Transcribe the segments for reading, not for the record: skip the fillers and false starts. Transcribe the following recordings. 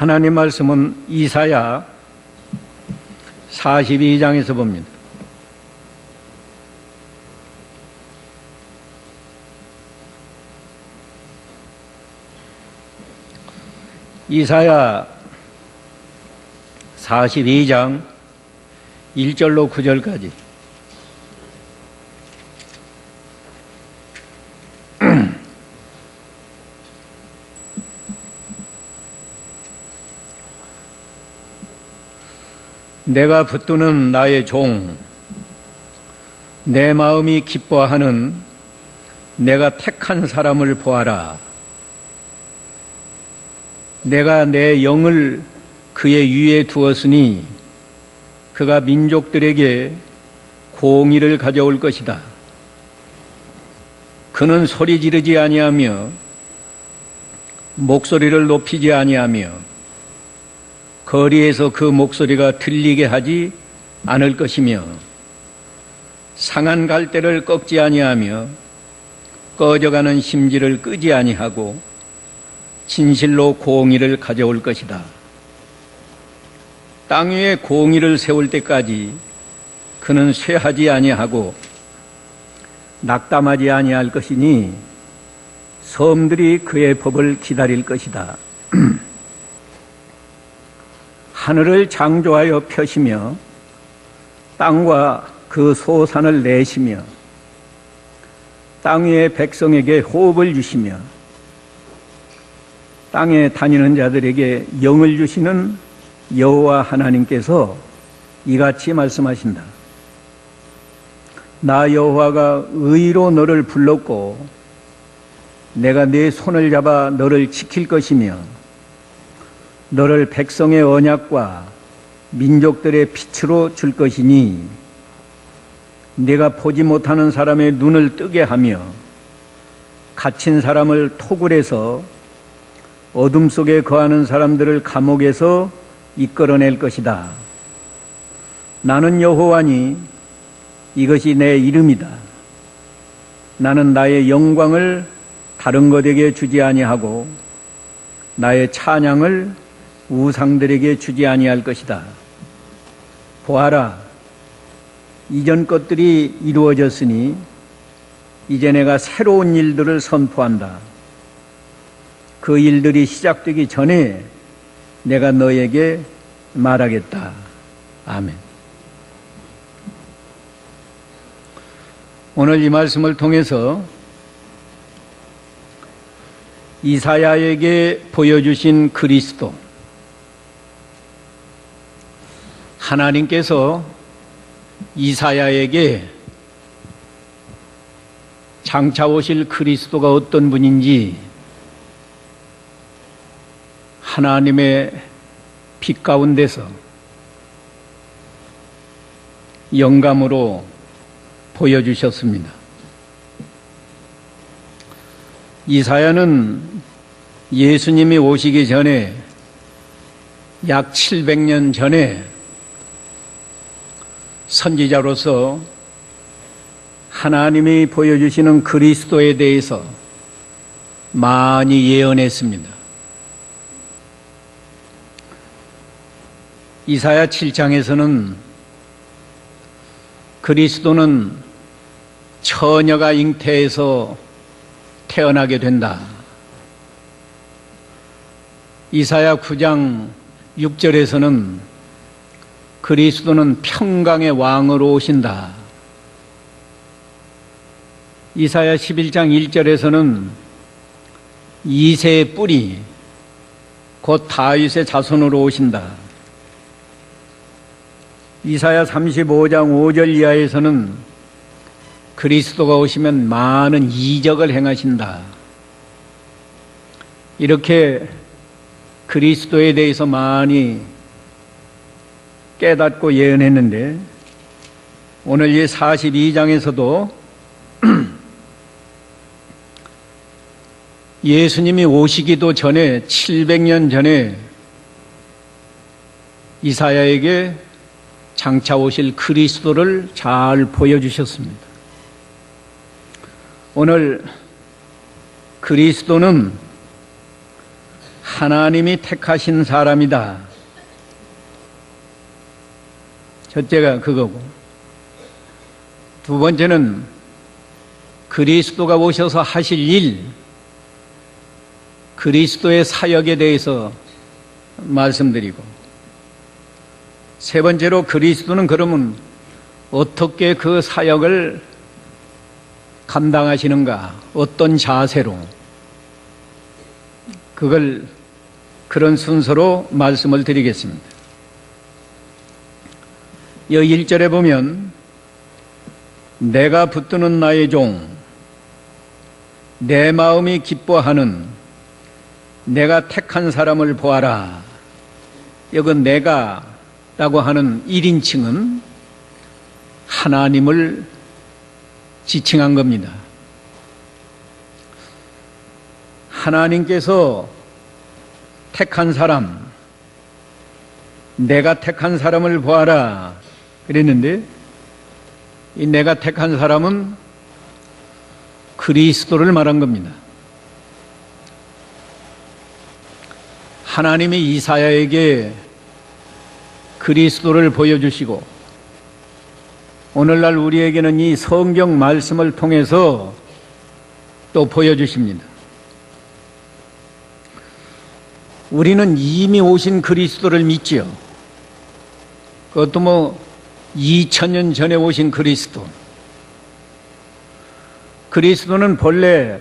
하나님 말씀은 이사야 42장에서 봅니다. 이사야 42장 1절로 9절까지. 내가 붙드는 나의 종, 내 마음이 기뻐하는 내가 택한 사람을 보아라. 내가 내 영을 그의 위에 두었으니 그가 민족들에게 공의를 가져올 것이다. 그는 소리 지르지 아니하며 목소리를 높이지 아니하며 거리에서 그 목소리가 들리게 하지 않을 것이며 상한 갈대를 꺾지 아니하며 꺼져가는 심지를 끄지 아니하고 진실로 공의를 가져올 것이다. 땅 위에 공의를 세울 때까지 그는 쇠하지 아니하고 낙담하지 아니할 것이니 섬들이 그의 법을 기다릴 것이다. 하늘을 창조하여 펴시며 땅과 그 소산을 내시며 땅 위의 백성에게 호흡을 주시며 땅에 다니는 자들에게 영을 주시는 여호와 하나님께서 이같이 말씀하신다. 나 여호와가 의로 너를 불렀고 내가 네 손을 잡아 너를 지킬 것이며 너를 백성의 언약과 민족들의 빛으로 줄 것이니 네가 보지 못하는 사람의 눈을 뜨게 하며 갇힌 사람을 토굴에서 어둠 속에 거하는 사람들을 감옥에서 이끌어낼 것이다. 나는 여호와니 이것이 내 이름이다. 나는 나의 영광을 다른 것에게 주지 아니하고 나의 찬양을 우상들에게 주지 아니할 것이다. 보아라, 이전 것들이 이루어졌으니 이제 내가 새로운 일들을 선포한다. 그 일들이 시작되기 전에 내가 너에게 말하겠다. 아멘. 오늘 이 말씀을 통해서 이사야에게 보여주신 그리스도, 하나님께서 이사야에게 장차 오실 그리스도가 어떤 분인지 하나님의 빛 가운데서 영감으로 보여주셨습니다. 이사야는 예수님이 오시기 전에 약 700년 전에 선지자로서 하나님이 보여주시는 그리스도에 대해서 많이 예언했습니다. 이사야 7장에서는 그리스도는 처녀가 잉태해서 태어나게 된다. 이사야 9장 6절에서는 그리스도는 평강의 왕으로 오신다. 이사야 11장 1절에서는 이새의 뿌리, 곧 다윗의 자손으로 오신다. 이사야 35장 5절 이하에서는 그리스도가 오시면 많은 이적을 행하신다. 이렇게 그리스도에 대해서 많이 깨닫고 예언했는데 오늘 이 42장에서도 예수님이 오시기도 전에 700년 전에 이사야에게 장차 오실 그리스도를 잘 보여주셨습니다. 오늘 그리스도는 하나님이 택하신 사람이다. 첫째가 그거고, 두 번째는 그리스도가 오셔서 하실 일, 그리스도의 사역에 대해서 말씀드리고, 세 번째로 그리스도는 그러면 어떻게 그 사역을 감당하시는가, 어떤 자세로, 그런 순서로 말씀을 드리겠습니다. 여기 1절에 보면 내가 붙드는 나의 종, 내 마음이 기뻐하는 내가 택한 사람을 보아라. 여기 내가 라고 하는 1인칭은 하나님을 지칭한 겁니다. 하나님께서 택한 사람, 내가 택한 사람을 보아라 그랬는데, 이 내가 택한 사람은 그리스도를 말한 겁니다. 하나님이 이사야에게 그리스도를 보여주시고, 오늘날 우리에게는 이 성경 말씀을 통해서 또 보여주십니다. 우리는 이미 오신 그리스도를 믿지요. 그것도 2000년 전에 오신 그리스도. 그리스도는 본래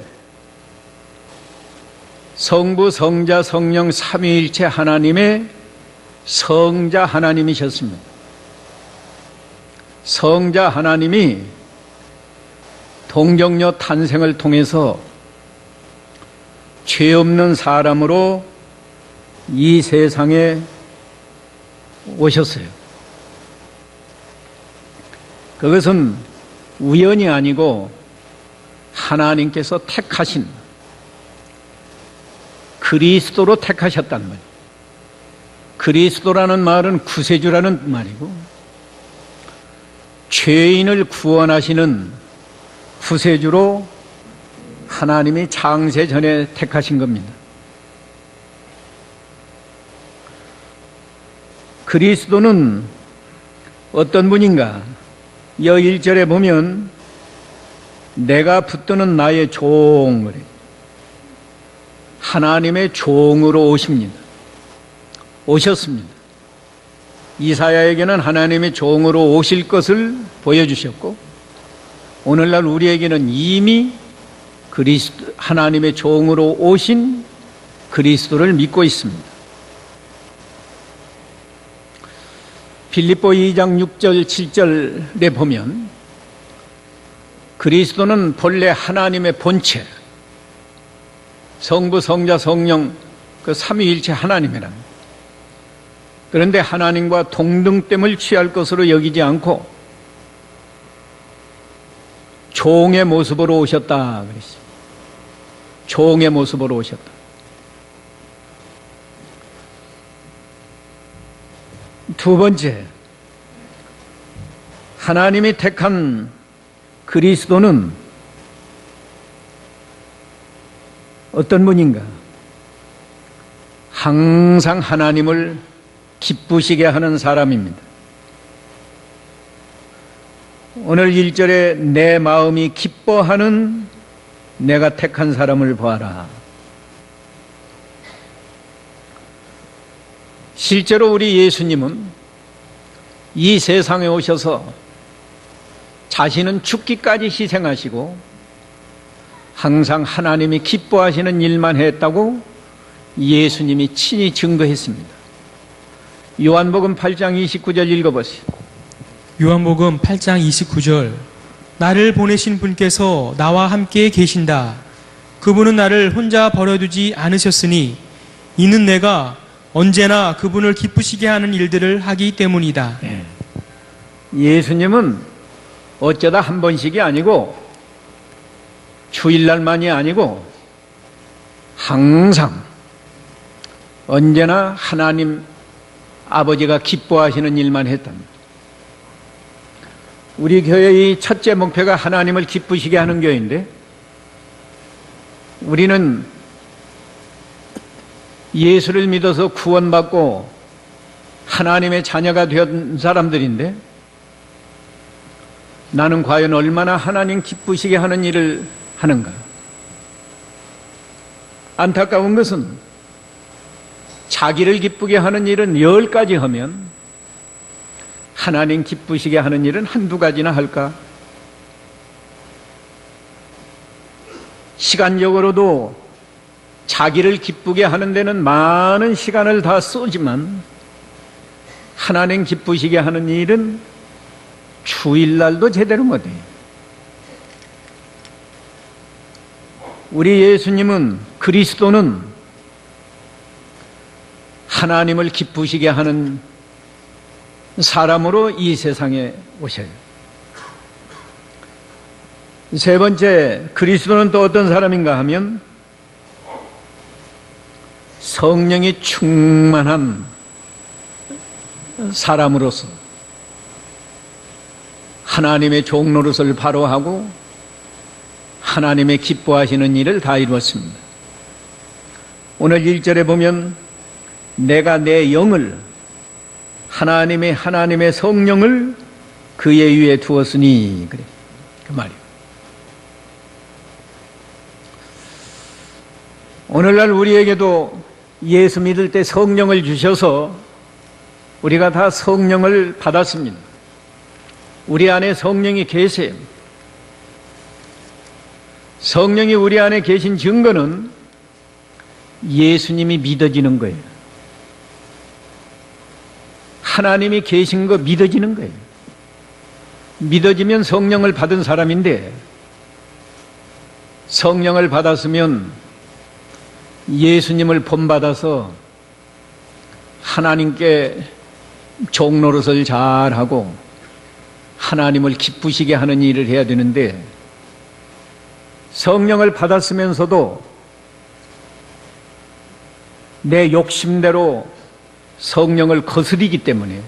성부, 성자, 성령 삼위일체 하나님의 성자 하나님이셨습니다. 성자 하나님이 동정녀 탄생을 통해서 죄 없는 사람으로 이 세상에 오셨어요. 그것은 우연이 아니고 하나님께서 택하신, 그리스도로 택하셨단 말이에요. 그리스도라는 말은 구세주라는 말이고, 죄인을 구원하시는 구세주로 하나님이 창세 전에 택하신 겁니다. 그리스도는 어떤 분인가? 여 1절에 보면 내가 붙드는 나의 종, 하나님의 종으로 오십니다. 오셨습니다. 이사야에게는 하나님의 종으로 오실 것을 보여주셨고, 오늘날 우리에게는 이미 하나님의 종으로 오신 그리스도를 믿고 있습니다. 빌립보 2장 6절 7절에 보면 그리스도는 본래 하나님의 본체, 성부, 성자, 성령 그 삼위일체 하나님이랍니다. 그런데 하나님과 동등됨을 취할 것으로 여기지 않고 종의 모습으로 오셨다 그랬어요. 종의 모습으로 오셨다. 두 번째, 하나님이 택한 그리스도는 어떤 분인가? 항상 하나님을 기쁘시게 하는 사람입니다. 오늘 1절에 내 마음이 기뻐하는 내가 택한 사람을 보아라. 실제로 우리 예수님은 이 세상에 오셔서 자신은 죽기까지 희생하시고 항상 하나님이 기뻐하시는 일만 했다고 예수님이 친히 증거했습니다. 요한복음 8장 29절 읽어보세요. 요한복음 8장 29절. 나를 보내신 분께서 나와 함께 계신다. 그분은 나를 혼자 버려두지 않으셨으니 이는 내가 언제나 그분을 기쁘시게 하는 일들을 하기 때문이다. 예수님은 어쩌다 한 번씩이 아니고 주일날만이 아니고 항상 언제나 하나님 아버지가 기뻐하시는 일만 했답니다. 우리 교회의 첫째 목표가 하나님을 기쁘시게 하는 교회인데, 우리는 예수를 믿어서 구원받고 하나님의 자녀가 된 사람들인데 나는 과연 얼마나 하나님 기쁘시게 하는 일을 하는가? 안타까운 것은 자기를 기쁘게 하는 일은 10가지 하면 하나님 기쁘시게 하는 일은 한두 가지나 할까? 시간적으로도 자기를 기쁘게 하는 데는 많은 시간을 다 쏘지만 하나님 기쁘시게 하는 일은 주일날도 제대로 못해요. 우리 예수님은, 그리스도는 하나님을 기쁘시게 하는 사람으로 이 세상에 오셔요. 세 번째, 그리스도는 또 어떤 사람인가 하면 성령이 충만한 사람으로서 하나님의 종노릇을 바로 하고 하나님의 기뻐하시는 일을 다 이루었습니다. 오늘 1절에 보면 내가 내 영을 하나님의 성령을 그의 위에 두었으니, 그래, 그 말이에요. 오늘날 우리에게도 예수 믿을 때 성령을 주셔서 우리가 다 성령을 받았습니다. 우리 안에 성령이 계세요. 성령이 우리 안에 계신 증거는 예수님이 믿어지는 거예요. 하나님이 계신 거 믿어지는 거예요. 믿어지면 성령을 받은 사람인데, 성령을 받았으면 예수님을 본받아서 하나님께 종노릇을 잘하고 하나님을 기쁘시게 하는 일을 해야 되는데, 성령을 받았으면서도 내 욕심대로 성령을 거스리기 때문에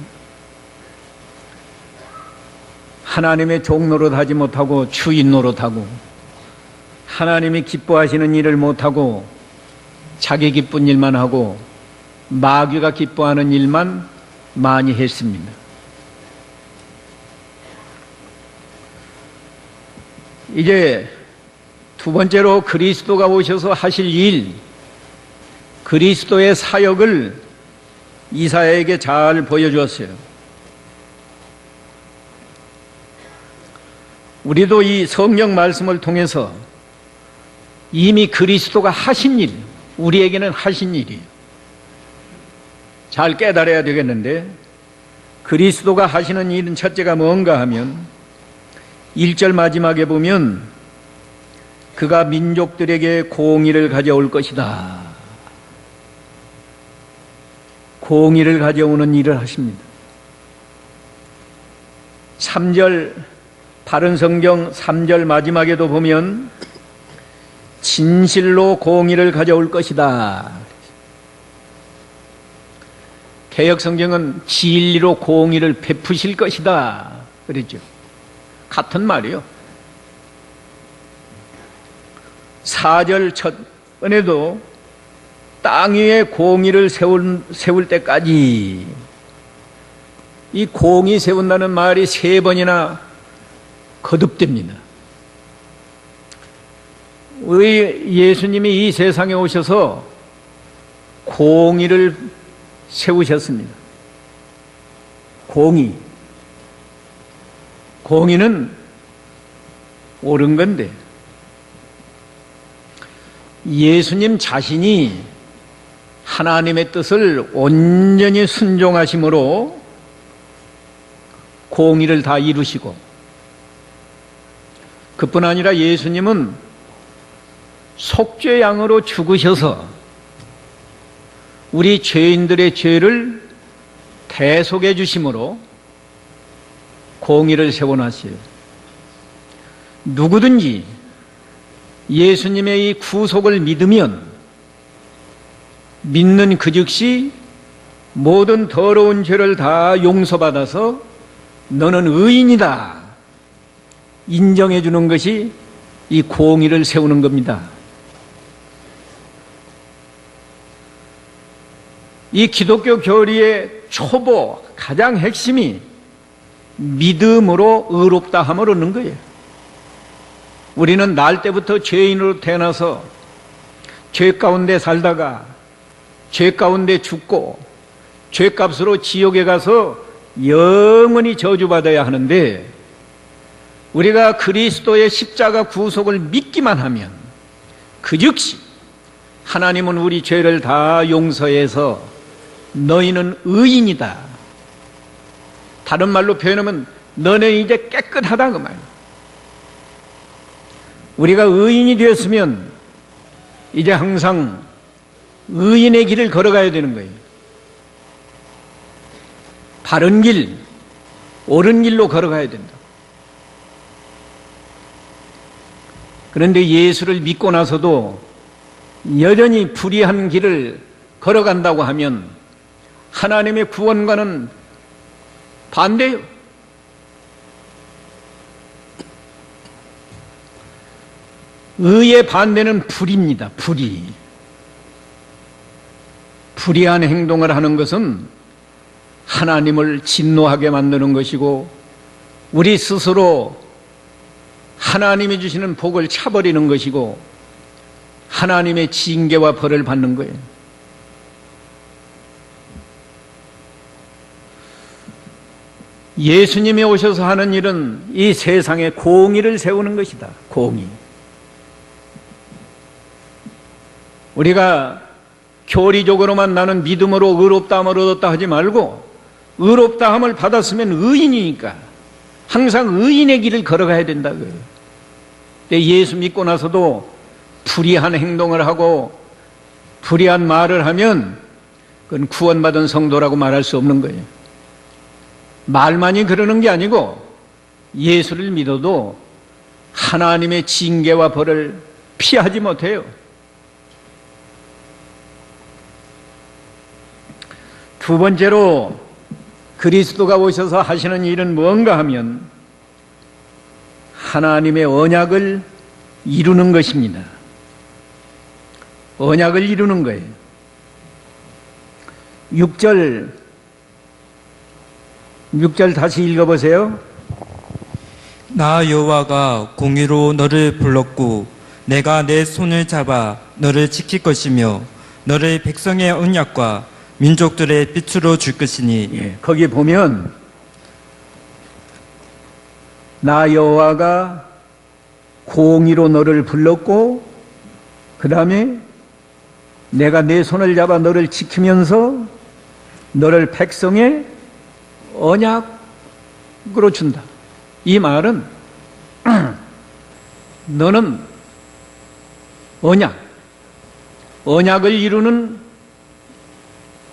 하나님의 종노릇 하지 못하고 주인 노릇하고 하나님이 기뻐하시는 일을 못하고 자기 기쁜 일만 하고 마귀가 기뻐하는 일만 많이 했습니다. 이제 두 번째로 그리스도가 오셔서 하실 일, 그리스도의 사역을 이사야에게 잘 보여주었어요. 우리도 이 성경 말씀을 통해서 이미 그리스도가 하신 일, 우리에게는 하신 일이에요. 잘 깨달아야 되겠는데, 그리스도가 하시는 일은 첫째가 뭔가 하면 1절 마지막에 보면 그가 민족들에게 공의를 가져올 것이다. 공의를 가져오는 일을 하십니다. 3절, 바른 성경 3절 마지막에도 보면 진실로 공의를 가져올 것이다. 개역성경은 진리로 공의를 베푸실 것이다 그랬죠. 같은 말이요. 4절 첫번에도 땅 위에 공의를 세울 때까지, 이 공의 세운다는 말이 3번이나 거듭됩니다. 우리 예수님이 이 세상에 오셔서 공의를 세우셨습니다. 공의는 옳은 건데, 예수님 자신이 하나님의 뜻을 온전히 순종하심으로 공의를 다 이루시고, 그뿐 아니라 예수님은 속죄양으로 죽으셔서 우리 죄인들의 죄를 대속해 주심으로 공의를 세워놨어요. 누구든지 예수님의 이 구속을 믿으면 믿는 그 즉시 모든 더러운 죄를 다 용서받아서 너는 의인이다 인정해 주는 것이 이 공의를 세우는 겁니다. 이 기독교 교리의 초보, 가장 핵심이 믿음으로 의롭다 함을 얻는 거예요. 우리는 날 때부터 죄인으로 태어나서 죄 가운데 살다가 죄 가운데 죽고 죄값으로 지옥에 가서 영원히 저주받아야 하는데, 우리가 그리스도의 십자가 구속을 믿기만 하면 그 즉시 하나님은 우리 죄를 다 용서해서 너희는 의인이다. 다른 말로 표현하면 너는 이제 깨끗하다 그 말. 우리가 의인이 되었으면 이제 항상 의인의 길을 걸어가야 되는 거예요. 바른 길, 옳은 길로 걸어가야 된다. 그런데 예수를 믿고 나서도 여전히 불의한 길을 걸어간다고 하면 하나님의 구원과는 반대요. 의의 반대는 불의입니다. 불의. 불의한 행동을 하는 것은 하나님을 진노하게 만드는 것이고, 우리 스스로 하나님이 주시는 복을 차버리는 것이고, 하나님의 징계와 벌을 받는 거예요. 예수님이 오셔서 하는 일은 이 세상에 공의를 세우는 것이다. 공의. 우리가 교리적으로만 나는 믿음으로 의롭다함을 얻었다 하지 말고, 의롭다함을 받았으면 의인이니까 항상 의인의 길을 걸어가야 된다고요. 근데 예수 믿고 나서도 불의한 행동을 하고 불의한 말을 하면 그건 구원받은 성도라고 말할 수 없는 거예요. 말만이 그러는 게 아니고 예수를 믿어도 하나님의 징계와 벌을 피하지 못해요. 두 번째로 그리스도가 오셔서 하시는 일은 뭔가 하면 하나님의 언약을 이루는 것입니다. 언약을 이루는 거예요. 6절 다시 읽어보세요. 나 여호와가 공의로 너를 불렀고 내가 내 손을 잡아 너를 지킬 것이며 너를 백성의 언약과 민족들의 빛으로 줄 것이니. 거기 보면 나 여호와가 공의로 너를 불렀고 그 다음에 내가 내 손을 잡아 너를 지키면서 너를 백성의 언약으로 준다. 이 말은 너는 언약을 이루는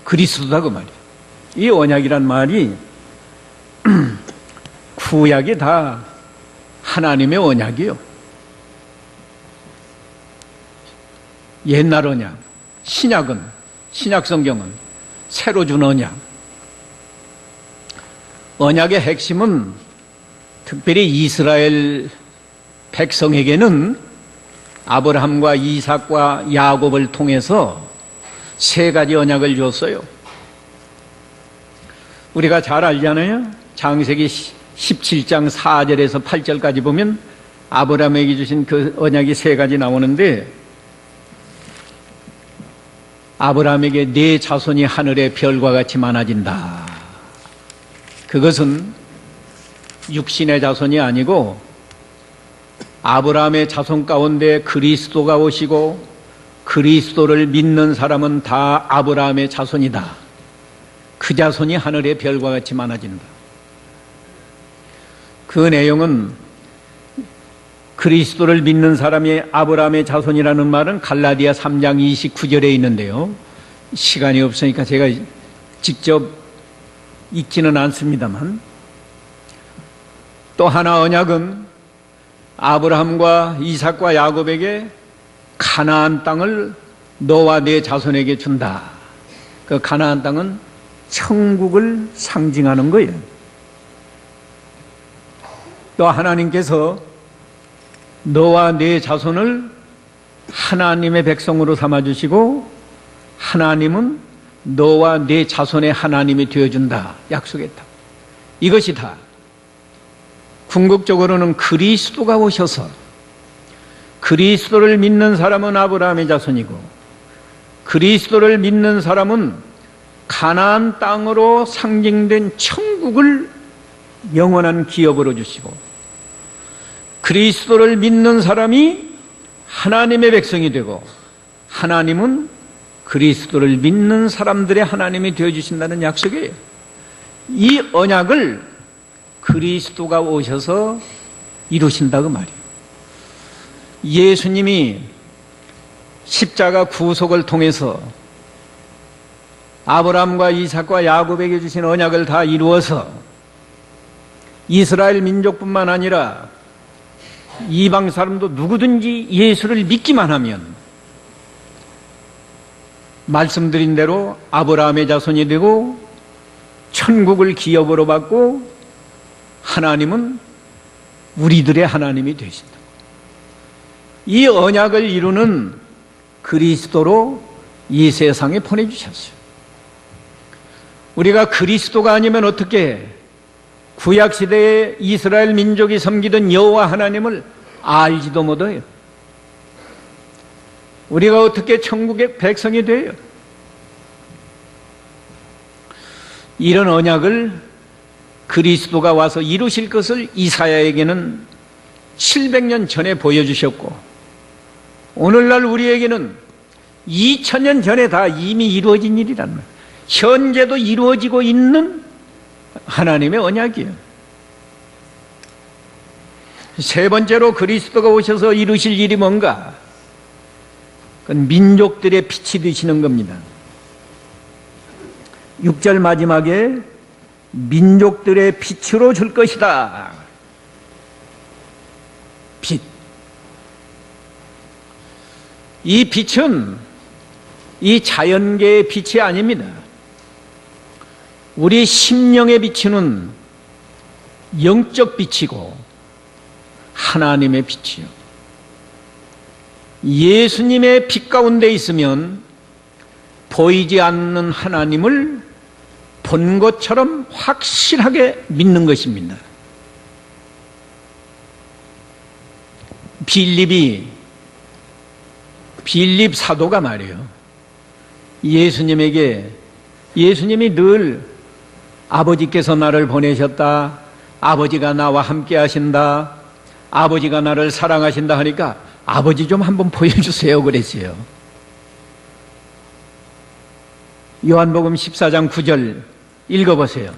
그리스도다 그 말이야. 이 언약이란 말이 구약이 다 하나님의 언약이요. 옛날 언약, 신약 성경은 새로 준 언약. 언약의 핵심은 특별히 이스라엘 백성에게는 아브라함과 이삭과 야곱을 통해서 세 가지 언약을 줬어요. 우리가 잘 알잖아요. 창세기 17장 4절에서 8절까지 보면 아브라함에게 주신 그 언약이 세 가지 나오는데, 아브라함에게 네 자손이 하늘의 별과 같이 많아진다. 그것은 육신의 자손이 아니고 아브라함의 자손 가운데 그리스도가 오시고 그리스도를 믿는 사람은 다 아브라함의 자손이다. 그 자손이 하늘의 별과 같이 많아진다. 그 내용은 그리스도를 믿는 사람이 아브라함의 자손이라는 말은 갈라디아 3장 29절에 있는데요. 시간이 없으니까 제가 직접 읽지는 않습니다만, 또 하나 언약은 아브라함과 이삭과 야곱에게 가나안 땅을 너와 네 자손에게 준다. 그 가나안 땅은 천국을 상징하는 거예요. 또 하나님께서 너와 네 자손을 하나님의 백성으로 삼아주시고, 하나님은 너와 네 자손의 하나님이 되어준다 약속했다. 이것이 다 궁극적으로는 그리스도가 오셔서 그리스도를 믿는 사람은 아브라함의 자손이고 그리스도를 믿는 사람은 가나안 땅으로 상징된 천국을 영원한 기업으로 주시고 그리스도를 믿는 사람이 하나님의 백성이 되고 하나님은 그리스도를 믿는 사람들의 하나님이 되어주신다는 약속이에요. 이 언약을 그리스도가 오셔서 이루신다 그 말이에요. 예수님이 십자가 구속을 통해서 아브라함과 이삭과 야곱에게 주신 언약을 다 이루어서 이스라엘 민족뿐만 아니라 이방 사람도 누구든지 예수를 믿기만 하면 말씀드린 대로 아브라함의 자손이 되고 천국을 기업으로 받고 하나님은 우리들의 하나님이 되신다. 이 언약을 이루는 그리스도로 이 세상에 보내주셨어요. 우리가 그리스도가 아니면 어떻게 구약시대에 이스라엘 민족이 섬기던 여호와 하나님을 알지도 못해요. 우리가 어떻게 천국의 백성이 돼요? 이런 언약을 그리스도가 와서 이루실 것을 이사야에게는 700년 전에 보여주셨고 오늘날 우리에게는 2000년 전에 다 이미 이루어진 일이란 말이에요. 현재도 이루어지고 있는 하나님의 언약이에요. 세 번째로 그리스도가 오셔서 이루실 일이 뭔가? 그건 민족들의 빛이 되시는 겁니다. 6절 마지막에 민족들의 빛으로 줄 것이다. 빛. 이 빛은 이 자연계의 빛이 아닙니다. 우리 심령에 비치는 영적 빛이고 하나님의 빛이요. 예수님의 빛 가운데 있으면 보이지 않는 하나님을 본 것처럼 확실하게 믿는 것입니다. 빌립 사도가 말이에요. 예수님이 늘 아버지께서 나를 보내셨다. 아버지가 나와 함께 하신다. 아버지가 나를 사랑하신다 하니까 아버지 좀 한번 보여주세요 그랬어요. 요한복음 14장 9절 읽어보세요.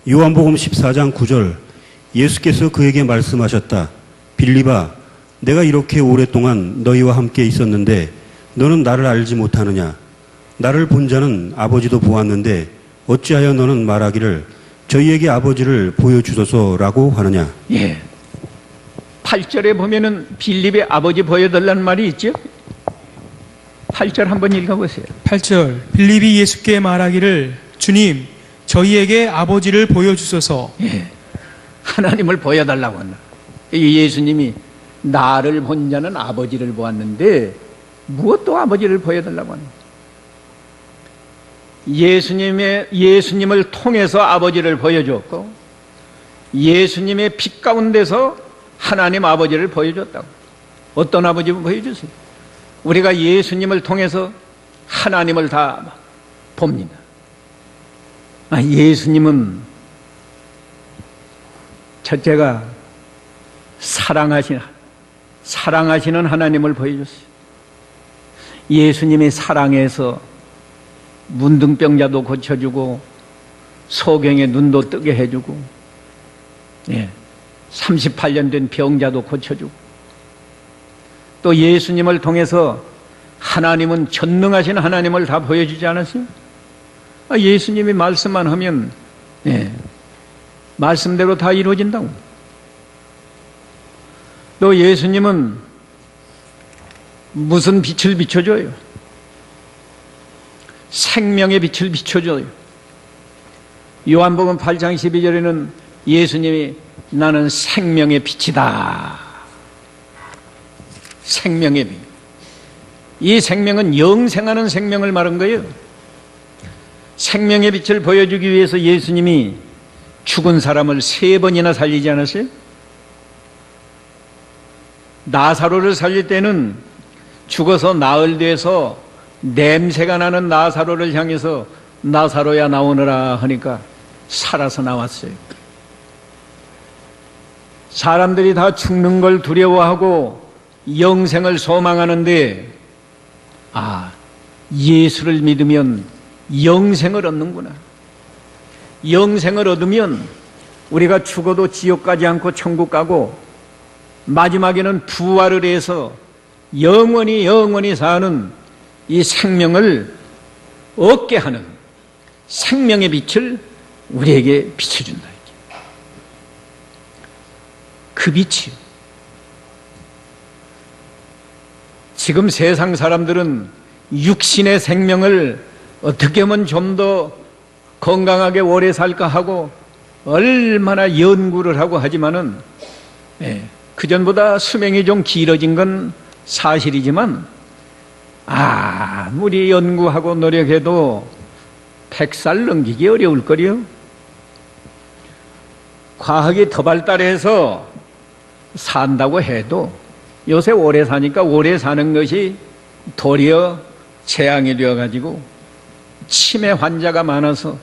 요한복음 14장 9절 예수께서 그에게 말씀하셨다. 빌립아, 내가 이렇게 오랫동안 너희와 함께 있었는데 너는 나를 알지 못하느냐? 나를 본 자는 아버지도 보았는데 어찌하여 너는 말하기를 저희에게 아버지를 보여주소서라고 하느냐? 예. 8절에 보면은 빌립의 아버지 보여달라는 말이 있죠? 8절 한번 읽어보세요. 8절 빌립이 예수께 말하기를 주님 저희에게 아버지를 보여주소서. 예. 하나님을 보여달라고 한다. 예수님이 나를 본 자는 아버지를 보았는데 무엇도 아버지를 보여달라고 한다. 예수님을 통해서 아버지를 보여주었고 예수님의 빛 가운데서 하나님 아버지를 보여줬다고. 어떤 아버지를 보여주세요? 우리가 예수님을 통해서 하나님을 다 봅니다. 예수님은 첫째가 사랑하시는 하나님을 보여줬어요. 예수님이 사랑해서 문둥병자도 고쳐주고 소경의 눈도 뜨게 해주고 38년 된 병자도 고쳐주고 또 예수님을 통해서 하나님은 전능하신 하나님을 다 보여주지 않았어요? 예수님이 말씀만 하면 말씀대로 다 이루어진다고. 또 예수님은 무슨 빛을 비춰줘요? 생명의 빛을 비춰줘요. 요한복음 8장 12절에는 예수님이 나는 생명의 빛이다 생명의 빛. 이 생명은 영생하는 생명을 말한 거예요. 생명의 빛을 보여주기 위해서 예수님이 죽은 사람을 3번이나 살리지 않았어요? 나사로를 살릴 때는 죽어서 나흘 돼서 냄새가 나는 나사로를 향해서 나사로야 나오너라 하니까 살아서 나왔어요. 사람들이 다 죽는 걸 두려워하고 영생을 소망하는데 예수를 믿으면 영생을 얻는구나. 영생을 얻으면 우리가 죽어도 지옥 가지 않고 천국 가고 마지막에는 부활을 해서 영원히 사는 이 생명을 얻게 하는 생명의 빛을 우리에게 비춰준다. 그 빛이요. 지금 세상 사람들은 육신의 생명을 어떻게 하면 좀 더 건강하게 오래 살까 하고 얼마나 연구를 하고 하지만은 그전보다 수명이 좀 길어진 건 사실이지만 아무리 연구하고 노력해도 100살 넘기기 어려울 거리요. 과학이 더 발달해서 산다고 해도 요새 오래 사니까 오래 사는 것이 도리어 재앙이 되어가지고 치매 환자가 많아서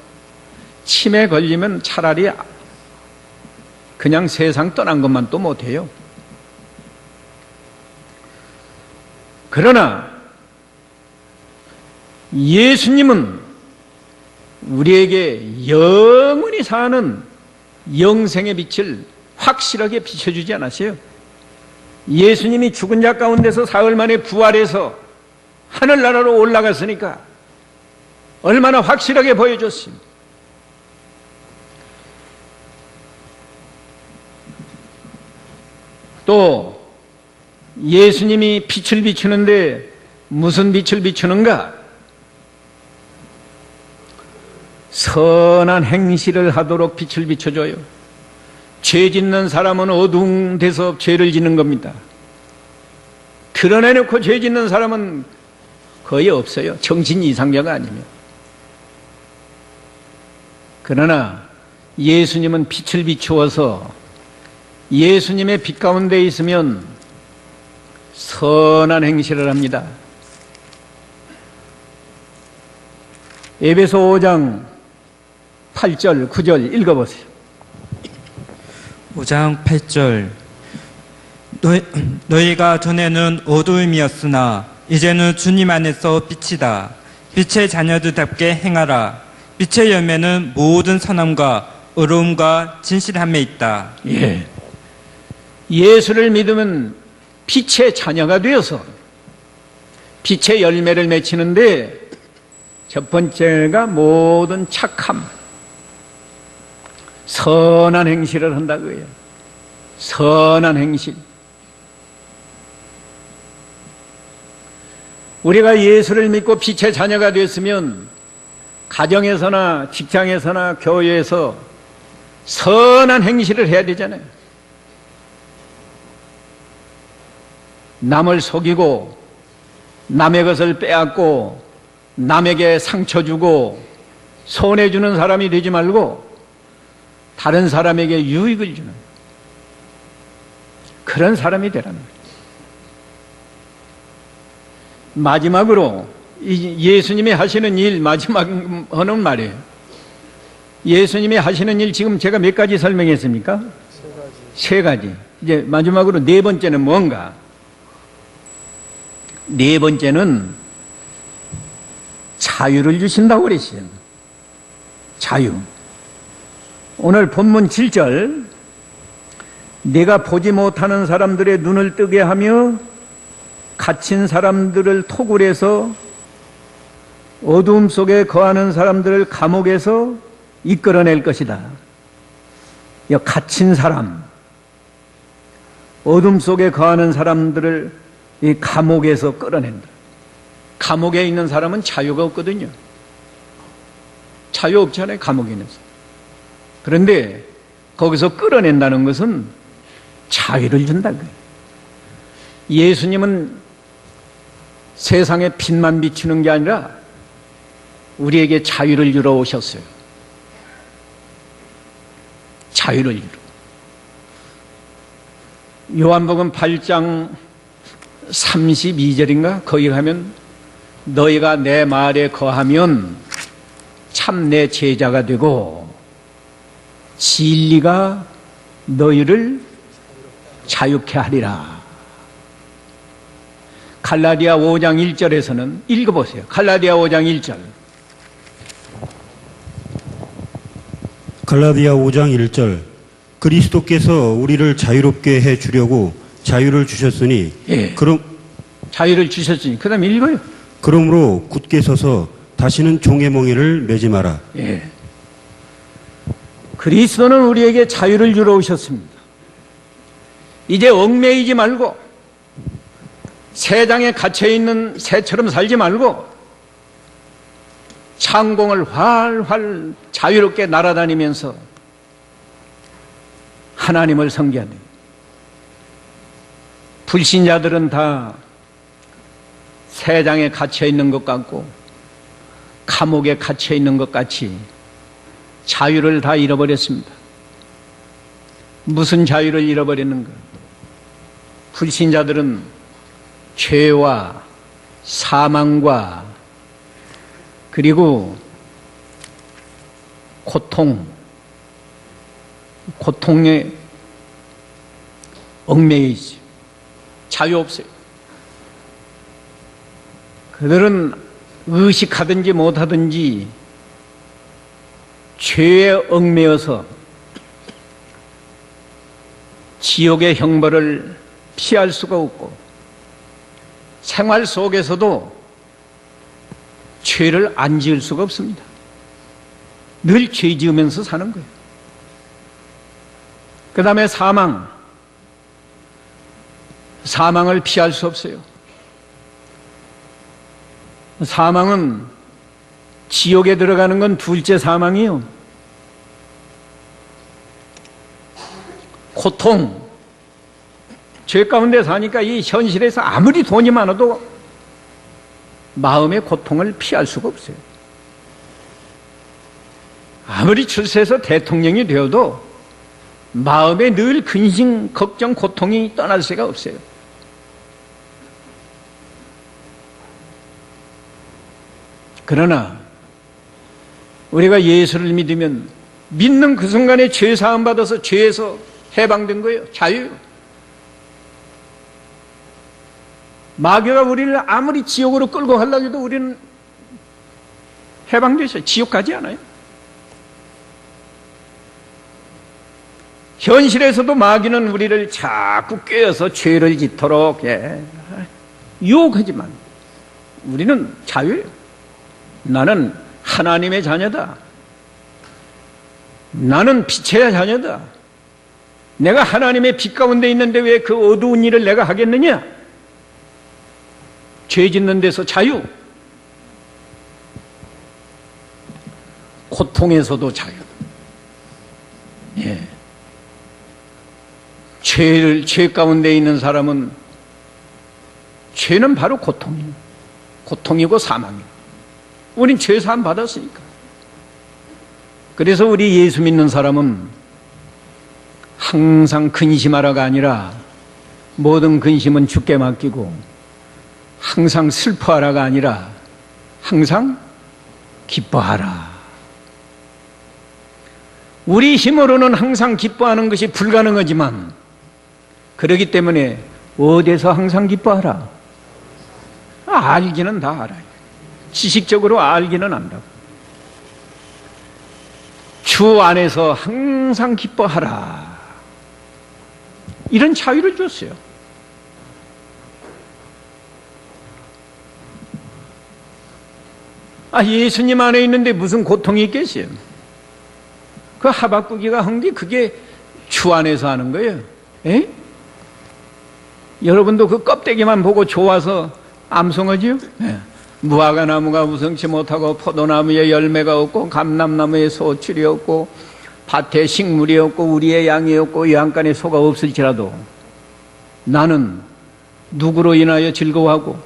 치매 걸리면 차라리 그냥 세상 떠난 것만 또 못해요. 그러나 예수님은 우리에게 영원히 사는 영생의 빛을 확실하게 비춰주지 않았어요. 예수님이 죽은 자 가운데서 사흘 만에 부활해서 하늘나라로 올라갔으니까 얼마나 확실하게 보여줬습니다. 또 예수님이 빛을 비추는데 무슨 빛을 비추는가? 선한 행실을 하도록 빛을 비춰줘요. 죄 짓는 사람은 어두운 데서 죄를 짓는 겁니다. 드러내놓고 죄 짓는 사람은 거의 없어요. 정신 이상자가 아니면. 그러나 예수님은 빛을 비추어서 예수님의 빛 가운데 있으면 선한 행실을 합니다. 에베소 5장 8절, 9절 읽어보세요. 5장 8절 너희가 전에는 어두움이었으나 이제는 주님 안에서 빛이다. 빛의 자녀들답게 행하라. 빛의 열매는 모든 선함과 의로움과 진실함에 있다. 예수를 믿으면 빛의 자녀가 되어서 빛의 열매를 맺히는데 첫 번째가 모든 착함, 선한 행실을 한다고요. 선한 행실. 우리가 예수를 믿고 빛의 자녀가 됐으면 가정에서나 직장에서나 교회에서 선한 행실을 해야 되잖아요. 남을 속이고 남의 것을 빼앗고 남에게 상처 주고 손해주는 사람이 되지 말고 다른 사람에게 유익을 주는 그런 사람이 되라는 거예요. 마지막으로 예수님이 하시는 일, 마지막 하는 말이에요. 예수님이 하시는 일 지금 제가 몇 가지 설명했습니까? 세 가지. 이제 마지막으로 네 번째는 뭔가? 네 번째는 자유를 주신다고 그랬어요. 자유. 오늘 본문 7절 내가 보지 못하는 사람들의 눈을 뜨게 하며 갇힌 사람들을 토굴에서 어두움 속에 거하는 사람들을 감옥에서 이끌어낼 것이다. 갇힌 사람, 어둠 속에 거하는 사람들을 이 감옥에서 끌어낸다. 감옥에 있는 사람은 자유가 없거든요. 자유 없잖아요, 감옥에 있는 사람. 그런데 거기서 끌어낸다는 것은 자유를 준다고요. 예수님은 세상에 빛만 비추는 게 아니라 우리에게 자유를 주러 오셨어요. 자유를 주러. 요한복음 8장 32절인가? 거기 가면 너희가 내 말에 거하면 참 내 제자가 되고 진리가 너희를 자유케 하리라. 갈라디아 5장 1절에서는 읽어보세요. 갈라디아 5장 1절. 갈라디아 5장 1절. 그리스도께서 우리를 자유롭게 해 주려고 자유를 주셨으니 예. 자유를 주셨으니 그 다음에 읽어요. 그러므로 굳게 서서 다시는 종의 멍에를 매지 마라. 예. 그리스도는 우리에게 자유를 주러 오셨습니다. 이제 얽매이지 말고 새장에 갇혀있는 새처럼 살지 말고 창공을 활활 자유롭게 날아다니면서 하나님을 섬겨야 돼요. 불신자들은 다 새장에 갇혀있는 것 같고 감옥에 갇혀있는 것 같이 자유를 다 잃어버렸습니다. 무슨 자유를 잃어버렸는가? 불신자들은 죄와 사망과 그리고 고통에 얽매이지. 자유 없어요. 그들은 의식하든지 못하든지 죄에 얽매여서 지옥의 형벌을 피할 수가 없고 생활 속에서도 죄를 안 지을 수가 없습니다. 늘 죄 지으면서 사는 거예요. 그 다음에 사망을 피할 수 없어요. 사망은 지옥에 들어가는 건 둘째 사망이에요. 고통, 죄 가운데 사니까 이 현실에서 아무리 돈이 많아도 마음의 고통을 피할 수가 없어요. 아무리 출세해서 대통령이 되어도 마음에 늘 근심, 걱정, 고통이 떠날 수가 없어요. 그러나 우리가 예수를 믿으면 믿는 그 순간에 죄 사함 받아서 죄에서 해방된 거예요. 자유. 마귀가 우리를 아무리 지옥으로 끌고 가려고 해도 우리는 해방되셔요. 지옥 가지 않아요. 현실에서도 마귀는 우리를 자꾸 꿰어서 죄를 짓도록 유혹하지만 우리는 자유예요. 나는 하나님의 자녀다. 나는 빛의 자녀다. 내가 하나님의 빛 가운데 있는데 왜 그 어두운 일을 내가 하겠느냐? 죄 짓는 데서 자유. 고통에서도 자유. 예. 죄 가운데 있는 사람은 죄는 바로 고통이에요. 고통이고 사망이에요. 우린 죄 사함 받았으니까. 그래서 우리 예수 믿는 사람은 항상 근심하라가 아니라 모든 근심은 주께 맡기고 항상 슬퍼하라가 아니라 항상 기뻐하라. 우리 힘으로는 항상 기뻐하는 것이 불가능하지만 그렇기 때문에 어디서 항상 기뻐하라? 알기는 다 알아요. 지식적으로 알기는 안다고. 주 안에서 항상 기뻐하라. 이런 자유를 줬어요. 예수님 안에 있는데 무슨 고통이 있겠어요? 그 하박국이가 한 게 그게 주 안에서 하는 거예요. 에? 여러분도 그 껍데기만 보고 좋아서 암송하지요? 네. 무화과 나무가 우성치 못하고 포도나무에 열매가 없고 감람나무에 소출이 없고 밭에 식물이 없고 우리의 양이 없고 외양간에 소가 없을지라도 나는 누구로 인하여 즐거워하고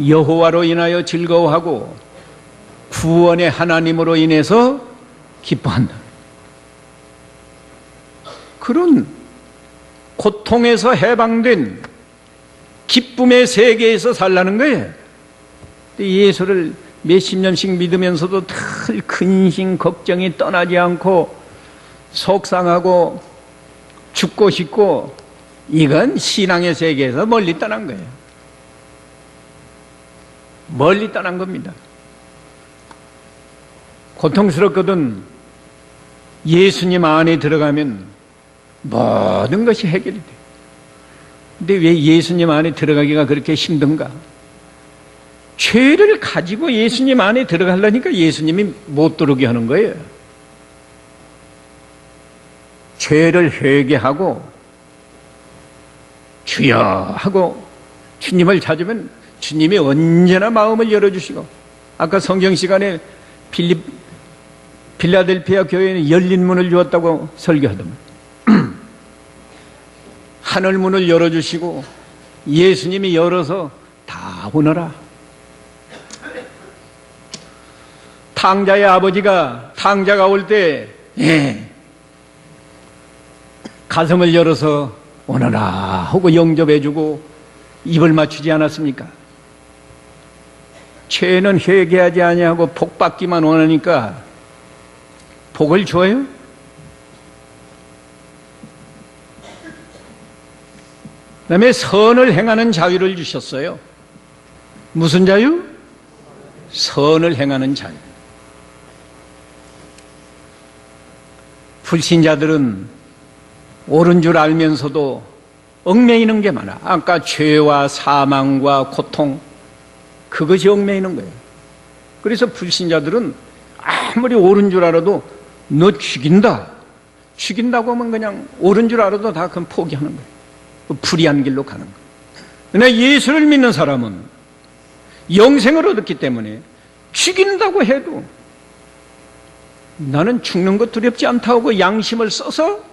여호와로 인하여 즐거워하고 구원의 하나님으로 인해서 기뻐한다. 그런 고통에서 해방된 기쁨의 세계에서 살라는 거예요. 예수를 몇십 년씩 믿으면서도 늘 근심 걱정이 떠나지 않고 속상하고 죽고 싶고, 이건 신앙의 세계에서 멀리 떠난 거예요. 멀리 떠난 겁니다. 고통스럽거든 예수님 안에 들어가면 모든 것이 해결이 돼. 근데 왜 예수님 안에 들어가기가 그렇게 힘든가? 죄를 가지고 예수님 안에 들어가려니까 예수님이 못 들어오게 하는 거예요. 죄를 회개하고 주여 하고 주님을 찾으면 주님이 언제나 마음을 열어주시고, 아까 성경 시간에 필라델피아 교회는 열린 문을 주었다고 설교하더만 하늘 문을 열어주시고 예수님이 열어서 다 오너라. 탕자의 아버지가 탕자가 올 때 가슴을 열어서 오너라 하고 영접해주고 입을 맞추지 않았습니까? 죄는 회개하지 아니하고 복 받기만 원하니까 복을 줘요? 그 다음에 선을 행하는 자유를 주셨어요. 무슨 자유? 선을 행하는 자유. 불신자들은 옳은 줄 알면서도 얽매이는 게 많아. 아까 죄와 사망과 고통, 그것이 얽매이는 거예요. 그래서 불신자들은 아무리 옳은 줄 알아도 너 죽인다고 하면 그냥 옳은 줄 알아도 다 그건 포기하는 거예요. 불의한 길로 가는 거예요. 그러나 예수를 믿는 사람은 영생을 얻었기 때문에 죽인다고 해도 나는 죽는 것 두렵지 않다고 양심을 써서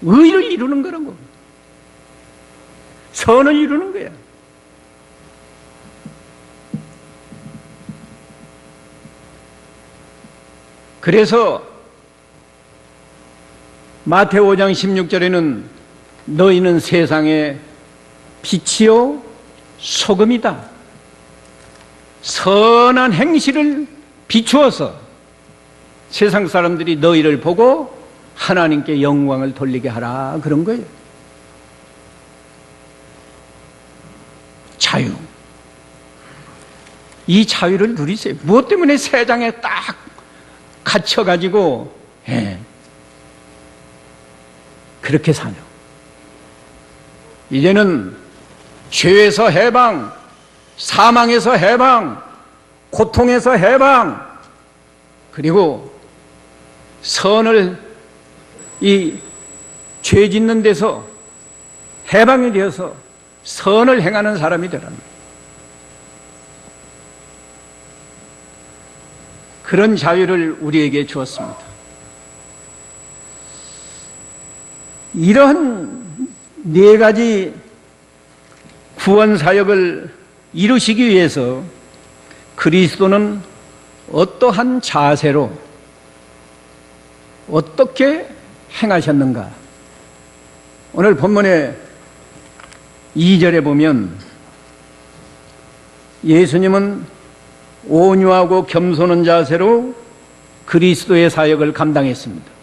의를 이루는 거란 거예요. 선을 이루는 거야. 그래서 마태오 5장 16절에는 너희는 세상의 빛이요 소금이다. 선한 행실을 비추어서 세상 사람들이 너희를 보고 하나님께 영광을 돌리게 하라, 그런 거예요. 자유. 이 자유를 누리세요. 무엇 때문에 세상에 딱 갇혀가지고 그렇게 사냐. 이제는 죄에서 해방, 사망에서 해방, 고통에서 해방, 그리고 선을 죄 짓는 데서 해방이 되어서 선을 행하는 사람이 되랍니다. 그런 자유를 우리에게 주었습니다. 이러한 네 가지 구원 사역을 이루시기 위해서 그리스도는 어떠한 자세로 어떻게 행하셨는가? 오늘 본문의 2절에 보면 예수님은 온유하고 겸손한 자세로 그리스도의 사역을 감당했습니다.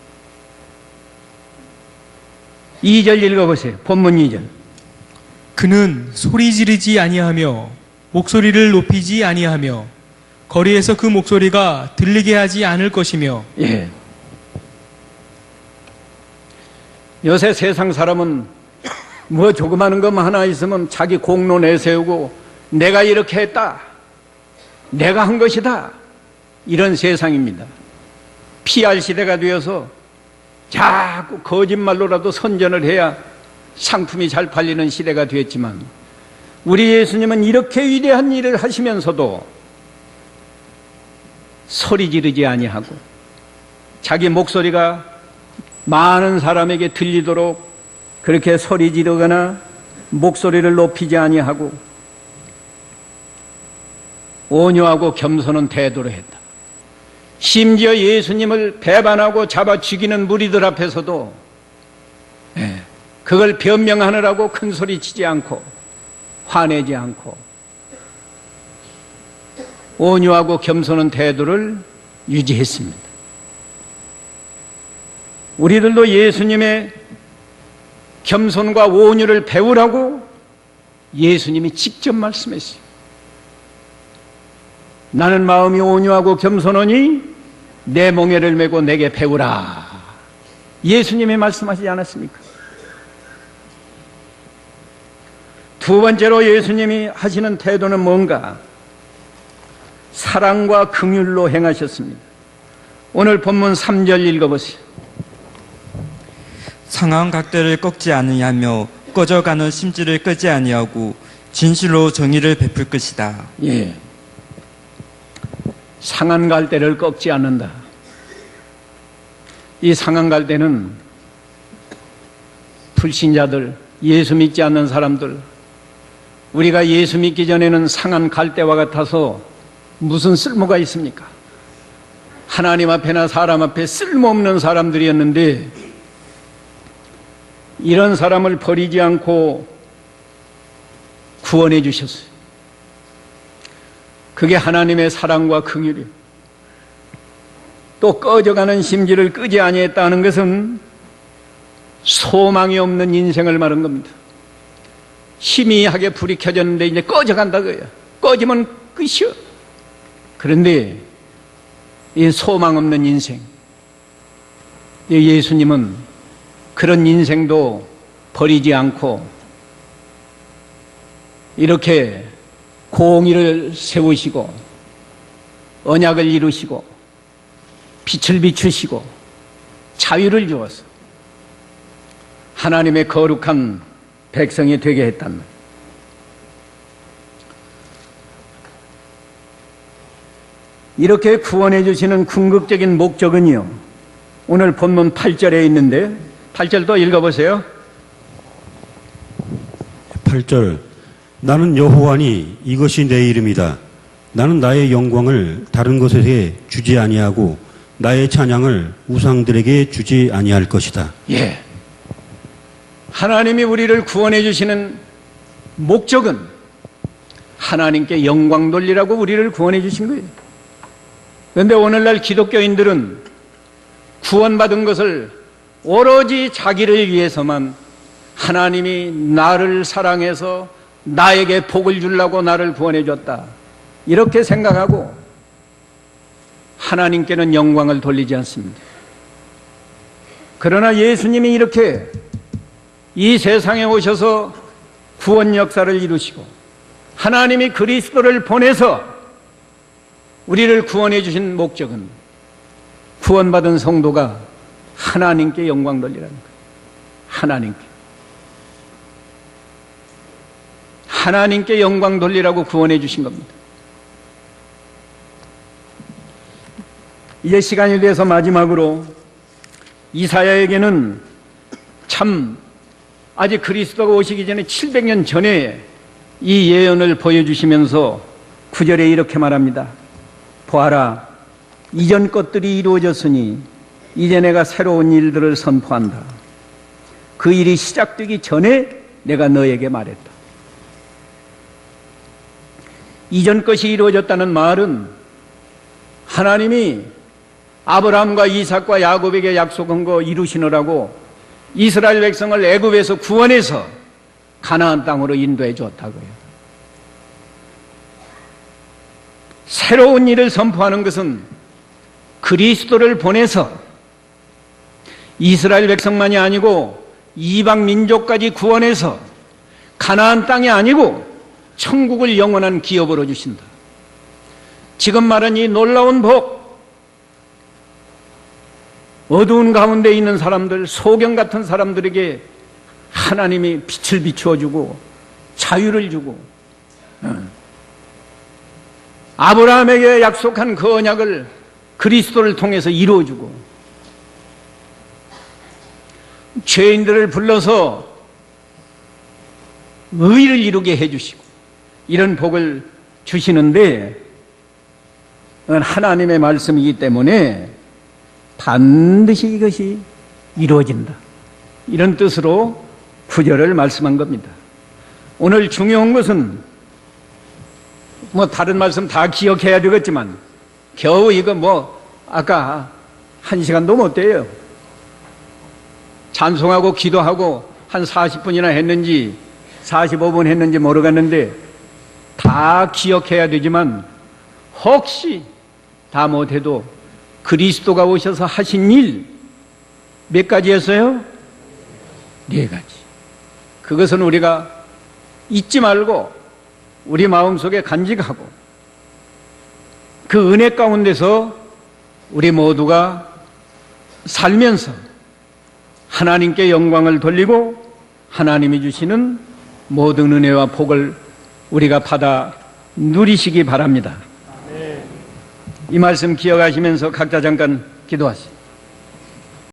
2절 읽어보세요. 본문 2절. 그는 소리 지르지 아니하며 목소리를 높이지 아니하며 거리에서 그 목소리가 들리게 하지 않을 것이며. 예. 요새 세상 사람은 뭐 조그마한 것 하나 있으면 자기 공로 내세우고 내가 이렇게 했다, 내가 한 것이다, 이런 세상입니다. PR 시대가 되어서 자꾸 거짓말로라도 선전을 해야 상품이 잘 팔리는 시대가 되었지만, 우리 예수님은 이렇게 위대한 일을 하시면서도 소리 지르지 아니하고 자기 목소리가 많은 사람에게 들리도록 그렇게 소리 지르거나 목소리를 높이지 아니하고 온유하고 겸손한 태도로 했다. 심지어 예수님을 배반하고 잡아 죽이는 무리들 앞에서도 그걸 변명하느라고 큰 소리 치지 않고 화내지 않고 온유하고 겸손한 태도를 유지했습니다. 우리들도 예수님의 겸손과 온유를 배우라고 예수님이 직접 말씀했어요. 나는 마음이 온유하고 겸손하니 내 멍에를 메고 내게 배우라. 예수님이 말씀하시지 않았습니까? 두 번째로 예수님이 하시는 태도는 뭔가? 사랑과 긍휼로 행하셨습니다. 오늘 본문 3절 읽어보세요. 상한 각대를 꺾지 아니하며 꺼져가는 심지를 끄지 아니하고 진실로 정의를 베풀 것이다. 예. 상한 갈대를 꺾지 않는다. 이 상한 갈대는 불신자들, 예수 믿지 않는 사람들, 우리가 예수 믿기 전에는 상한 갈대와 같아서 무슨 쓸모가 있습니까? 하나님 앞에나 사람 앞에 쓸모없는 사람들이었는데 이런 사람을 버리지 않고 구원해 주셨어요. 그게 하나님의 사랑과 긍휼이에요. 또 꺼져가는 심지를 끄지 아니했다는 것은 소망이 없는 인생을 말한 겁니다. 희미하게 불이 켜졌는데 이제 꺼져간다 그거예요. 꺼지면 끝이요. 그런데 이 소망 없는 인생, 예수님은 그런 인생도 버리지 않고 이렇게 공의를 세우시고 언약을 이루시고 빛을 비추시고 자유를 주어서 하나님의 거룩한 백성이 되게 했단 말이에요. 이렇게 구원해 주시는 궁극적인 목적은요, 오늘 본문 8절에 있는데 8절도 읽어보세요. 8절 나는 여호와니 이것이 내 이름이다. 나는 나의 영광을 다른 것에 주지 아니하고 나의 찬양을 우상들에게 주지 아니할 것이다. 예. 하나님이 우리를 구원해 주시는 목적은 하나님께 영광 돌리라고 우리를 구원해 주신 거예요. 그런데 오늘날 기독교인들은 구원받은 것을 오로지 자기를 위해서만 하나님이 나를 사랑해서 나에게 복을 주려고 나를 구원해 줬다, 이렇게 생각하고 하나님께는 영광을 돌리지 않습니다. 그러나 예수님이 이렇게 이 세상에 오셔서 구원 역사를 이루시고 하나님이 그리스도를 보내서 우리를 구원해 주신 목적은 구원받은 성도가 하나님께 영광 돌리라는 거예요. 하나님께 영광 돌리라고 구원해 주신 겁니다. 이제 시간이 돼서 마지막으로 이사야에게는 참 아직 그리스도가 오시기 전에 700년 전에 이 예언을 보여주시면서 9절에 이렇게 말합니다. 보아라, 이전 것들이 이루어졌으니 이제 내가 새로운 일들을 선포한다. 그 일이 시작되기 전에 내가 너에게 말했다. 이전 것이 이루어졌다는 말은 하나님이 아브라함과 이삭과 야곱에게 약속한 거 이루시느라고 이스라엘 백성을 애굽에서 구원해서 가나안 땅으로 인도해 줬다고요. 새로운 일을 선포하는 것은 그리스도를 보내서 이스라엘 백성만이 아니고 이방 민족까지 구원해서 가나안 땅이 아니고 천국을 영원한 기업으로 주신다. 지금 말한 이 놀라운 복, 어두운 가운데 있는 사람들, 소경 같은 사람들에게 하나님이 빛을 비추어주고 자유를 주고 아브라함에게 약속한 그 언약을 그리스도를 통해서 이루어주고 죄인들을 불러서 의를 이루게 해주시고 이런 복을 주시는데 하나님의 말씀이기 때문에 반드시 이것이 이루어진다. 이런 뜻으로 구절을 말씀한 겁니다. 오늘 중요한 것은 다른 말씀 다 기억해야 되겠지만 겨우 이거 아까 1시간도 못 돼요. 찬송하고 기도하고 한 40분이나 했는지 45분 했는지 모르겠는데 다 기억해야 되지만 혹시 다 못해도 그리스도가 오셔서 하신 일 몇 가지 했어요? 4가지. 그것은 우리가 잊지 말고 우리 마음속에 간직하고 그 은혜 가운데서 우리 모두가 살면서 하나님께 영광을 돌리고 하나님이 주시는 모든 은혜와 복을 우리가 받아 누리시기 바랍니다. 이 말씀 기억하시면서 각자 잠깐 기도하시죠.